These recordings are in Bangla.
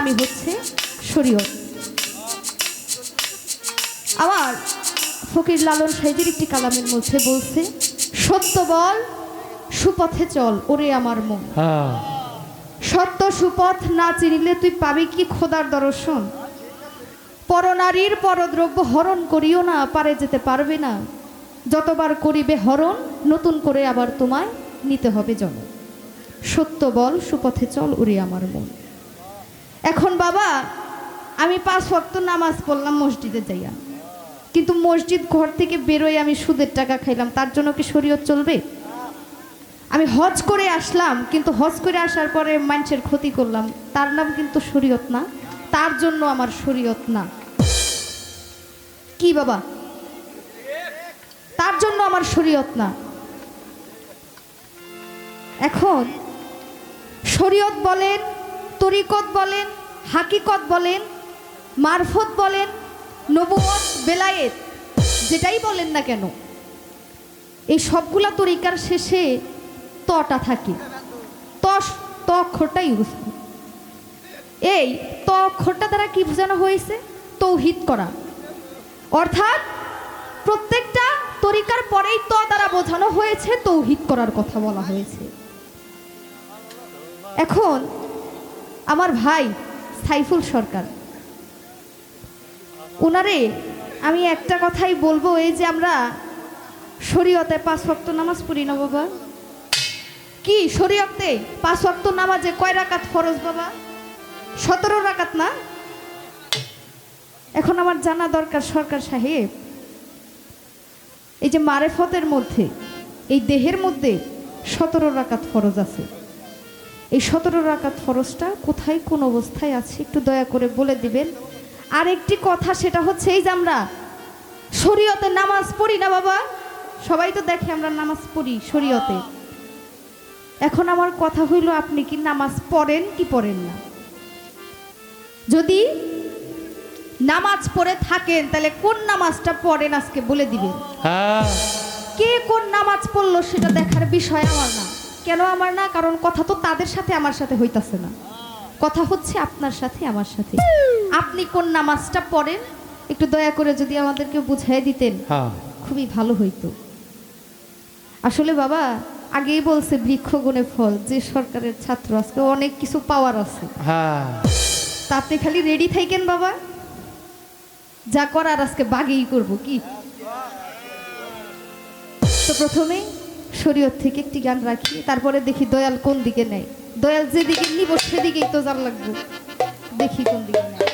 নামই হচ্ছে শরীয়ত। আমার ফকির লালন সাহেবের একটি কালামের মধ্যে বলছে, সত্য বল সুপথে চল ওরে আমার মন। সত্য সুপথ না চিনিলে তুই পাবি কি খোদার দর্শন। পরনারীর পরদ্রব্য হরণ করিও না, পারে যেতে পারবে না। যতবার করিবে হরণ নতুন করে আবার তোমায় নিতে হবে জন। সত্য বল সুপথে চল ওরে আমার মন। এখন বাবা আমি 5 ওয়াক্ত নামাজ পড়লাম মসজিদে যাইয়া, কিন্তু মসজিদ ঘর থেকে বেরোয় আমি সুদের টাকা খাইলাম, তার জন্য কি শরীয়ত চলবে? আমি হজ করে আসলাম, কিন্তু হজ করে আসার পরে মানুষের ক্ষতি করলাম, তার নাম কিন্তু শরীয়ত না, তার জন্য আমার শরীয়ত না। কি বাবা? তার জন্য আমার শরীয়ত না। এখন শরীয়ত বলেন, তরিকত বলেন, হাকিকত বলেন, মারফত বলেন, নবুয়ত, বেলায়েত, যেটাই বলেন না কেন, এই সবগুলা তরিকার শেষে তটা থাকে। ত অক্ষরটা ইউজ করে। এই ত অক্ষরটা দ্বারা কি বোঝানো হয়েছে? তৌহিদ করা। অর্থাৎ প্রত্যেকটা তরিকার পরেই ত দ্বারা বোঝানো হয়েছে তৌহিদ করার কথা বলা হয়েছে। এখন আমার ভাই সাইফুল সরকার, ওনারে আমি একটা কথাই বলবো, এই যে আমরা শরীয়তে 5 ওয়াক্ত নামাজ পড়ি না বাবা, কি শরীয়তে 5 ওয়াক্ত নামাজে কয় রাকাত ফরজ বাবা? 17 রাকাত না? এখন আমার জানা দরকার সরকার সাহেব, এই যে মারেফতের মধ্যে, এই দেহের মধ্যে 17 রাকাত ফরজ আছে, এই 17 রাকাত ফরজটা কোথায় কোন অবস্থায় আছে একটু দয়া করে বলে দিবেন। আর একটি কথা, সেটা হচ্ছে এই যে আমরা শরীয়তে নামাজ পড়ি না বাবা, সবাই তো দেখে আমরা নামাজ পড়ি শরীয়তে। এখন আমার কথা হইল, আপনি কি নামাজ পড়েন কি পড়েন না? যদি নামাজ পড়ে থাকেন তাহলে কোন নামাজটা পড়েন আজকে বলে দিবেন। কে কোন নামাজ পড়লো সেটা দেখার বিষয় আমার না। কেন আমার না? কারণ কথা তো তাদের সাথে আমার সাথে হইতাছে না, কথা হচ্ছে আপনার সাথে আমার সাথে। আপনি কোন নামাজটা পড়েন একটু দয়া করে যদি আমাদেরকে বুঝাই দিতেন খুবই ভালো হইতো। আসলে বাবা আগেই বলছে বৃক্ষ গুণে ফল, যে সরকারের ছাত্র আজকে অনেক কিছু পাওয়ার আছে, তা আপনি খালি রেডি থাকেন বাবা, যা করার আজকে বাগেই করব। কি তো প্রথমে শরীয়ত থেকে একটি গান রাখি, তারপরে দেখি দয়াল কোন দিকে নেয়। দয়াল যেদিকে নিব সেদিকেই তো জান লাগবে, দেখি কোন দিকে নেয়।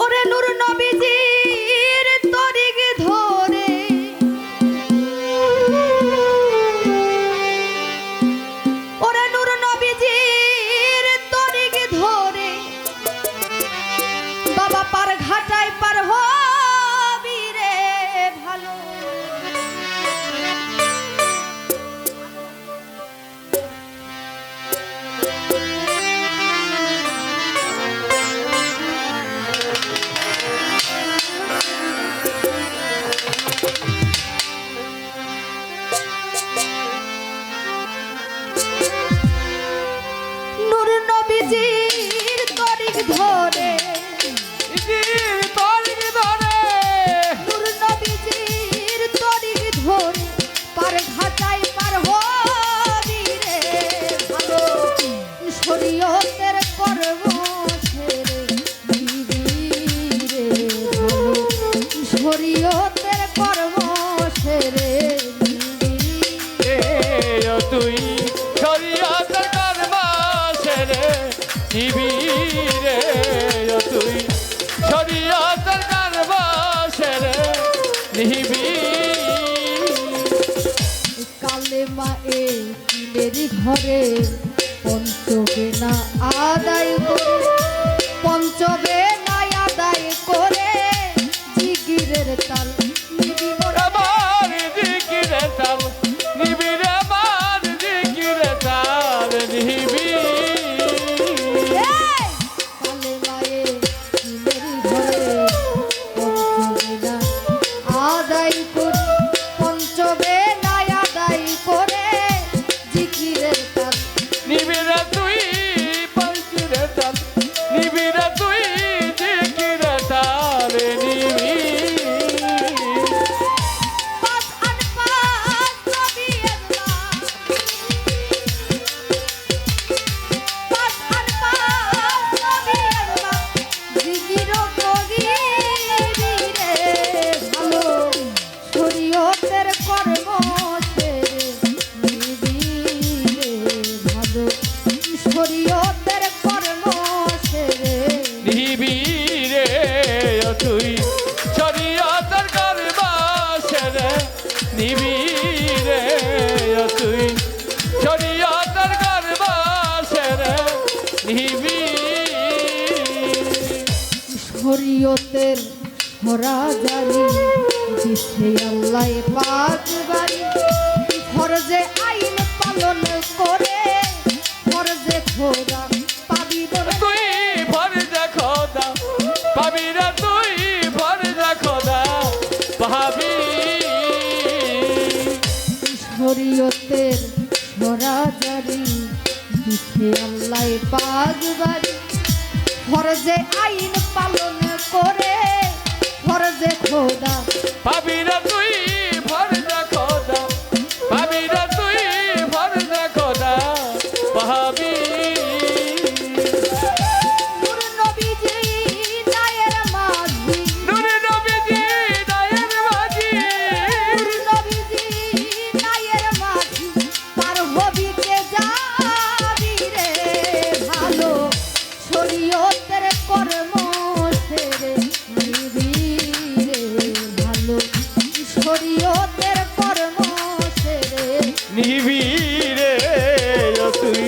ওরে নূর নবীজির তরিক ধরে, ওরে নূর নবীজির তরিক ধরে বাবা পার ঘাটায় পার হবি রে ভালো। নূর নবীজির তরিক ধরে, নূর নবীজির তরিক ধরে পার ঘাটায় পার হবি রে ভালো। শরীয়তের কর্ম সেরে দিবি রে ভালো, শরীয়তের কর্ম সেরে দিবি রে তুই শরীয়তের কর্ম সেরে নিবি রে, তুই শরীয়তের কর্ম সেরে নিবি। কালেমা এ কিলের ঘরে পঞ্চবে না আদায় করে, পঞ্চবে না আদায় করে জিগিরের তাল নিবি মোরা। আমার জিকিরে তাল নিবি রে, আমার জিকিরে তাল নিবি। কালেমা এ কিলের ঘরে পঞ্চবে না আদায় করে নিবি রে তুই শরীয়তের করবাসে রে নিবি শরীয়তের হরাজারি দিছে আল্লাহ পাক বাড়ি ফরজে আইন পালন করে ফরজে খোদা পাবি বলে তুই ফরজে খোদা পাবি রে তুই ফরজে খোদা পাবি শরীয়তের হরাজারি দিছে আল্লাহ পাক বাড়ি ফরজে আইন পালন করে ফরজে খোদা পাবি রে তুই ফরজে খোদা পাবি রে তুই ফরজে খোদা পাবি নূর নবীজি নায়ের মাঝি নূর নবীজি নায়ের মাঝি নূর নবীজি নায়ের মাঝি তার হবিকে যাবি রে ভালো শরীয়তের কর্ম সেরে নিবি রে ভালো শরীয়তের কর্ম সেরে নিবি রে তুই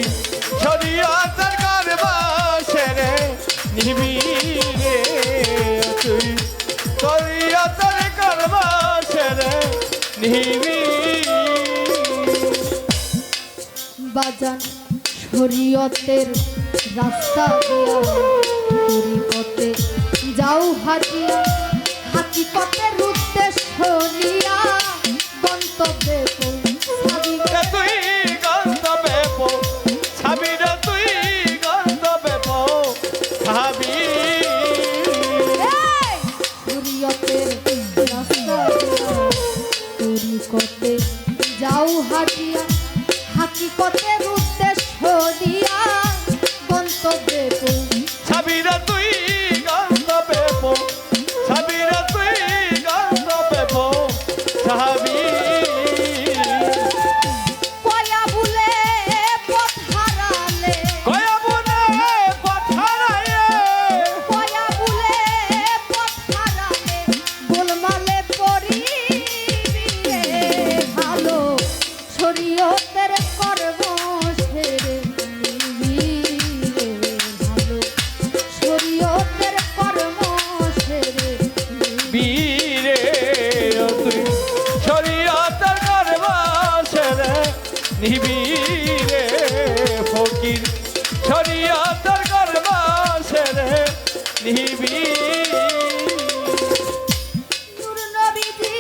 শরীয়তের করবাসে রে নিবি রে তুই শরীয়তের করবাসে রে নিবি বাজান শরীয়তের রাস্তা দিয়া তরিকতে যাও হাজিয়া হাকিকতের উদ্দেশ্য নিয়া গন্তব্যে পৌঁছাবি রে তুই গন্তব্যে পৌঁছাবি রে তুই গন্তব্যে পৌঁছাবি এই! শরীয়তের রাস্তা দিয়া তরিকতে যাও হাজিয়া হাকিকতের উদ্দেশ্য দিয়া গন্তব্যে ছাবি রে তুই গন্তব্যে ছাবি রে তুই গন্তব্যে ছাবি কয়া বুলে পথ হারালে কয়া বনে পথারায়ে কয়া বুলে পথ হারালে গোলমালে পড়িবি রে ভালো শরীয়তের কর্ম সেরে নিবি রে ভালো শরীয়তের কর্ম সেরে বীরে তুই শরীয়তের করবাসে রে নিবি রে ফকির শরীয়তের করবাসে রে নিবি নূর নবীজি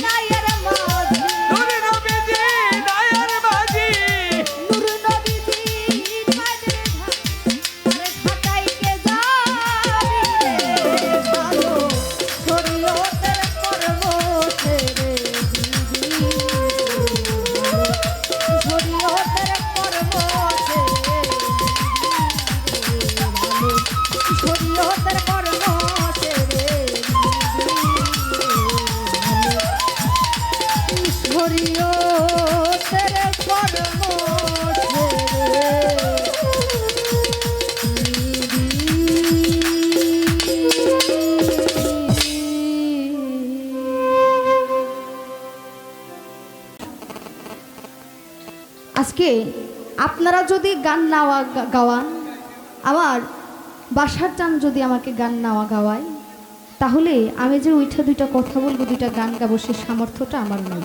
নায়ের মাঝি নূর নবীজি নায়ের মাঝি নূর নবীজি নায়ের মাঝি তারে খাটাইতে যাবি রে ভালো শরীয়তের কর্ম সেরে দিবি শরীয়তের কর্ম সেরে ভালো শরীয়তের কর্ম সেরে শরীয়তের কর্ম আজকে আপনারা যদি গান না গাওয়ান আমার বাসার চান যদি আমাকে গান না গাওয়ায় তাহলে আমি যে উঠে দুইটা কথা বলবো দুইটা গান গাবো সে সামর্থ্যটা আমার নেই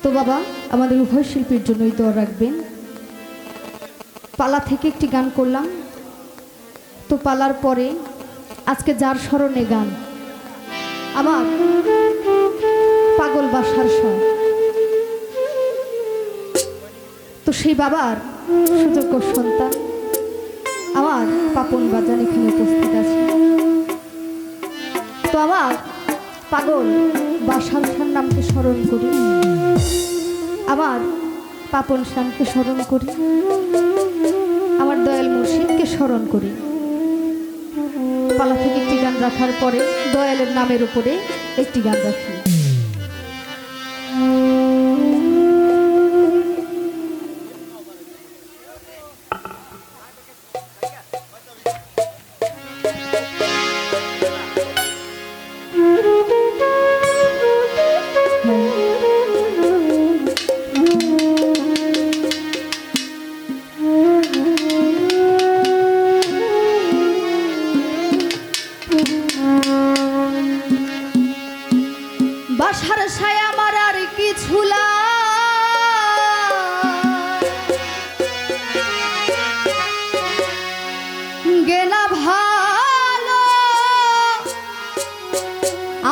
তো বাবা আমাদের উভয় শিল্পীর জন্যই দোয়া রাখবেন পালা থেকে একটি গান করলাম তো পালার পরে আজকে যার স্মরণে গান আমার পাগল বাসার শাহ তো সেই বাবার সুযোগ্য সন্তান আমার পাপন বাজান এখানে উপস্থিত আছে তো আমার পাগল বাসার শাহর নামকে স্মরণ করি আমার পাপন শাহকে স্মরণ করি আমার দয়াল মুর্শিদকে স্মরণ করি পালা থেকে একটি গান রাখার পরে দয়ালের নামের উপরে একটি গান রাখি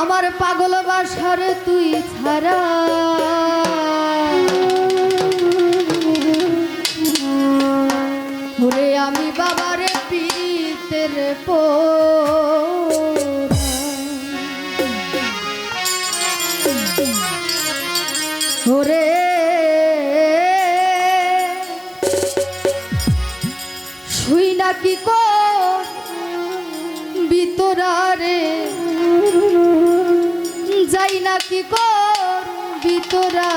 আমার পাগল বাসার তুই ছাড়া ওরে আমি বাবারে পীড়িতের ওরে শুই নাকি কর ভিতরারে যাই নাকি কর ভিতরা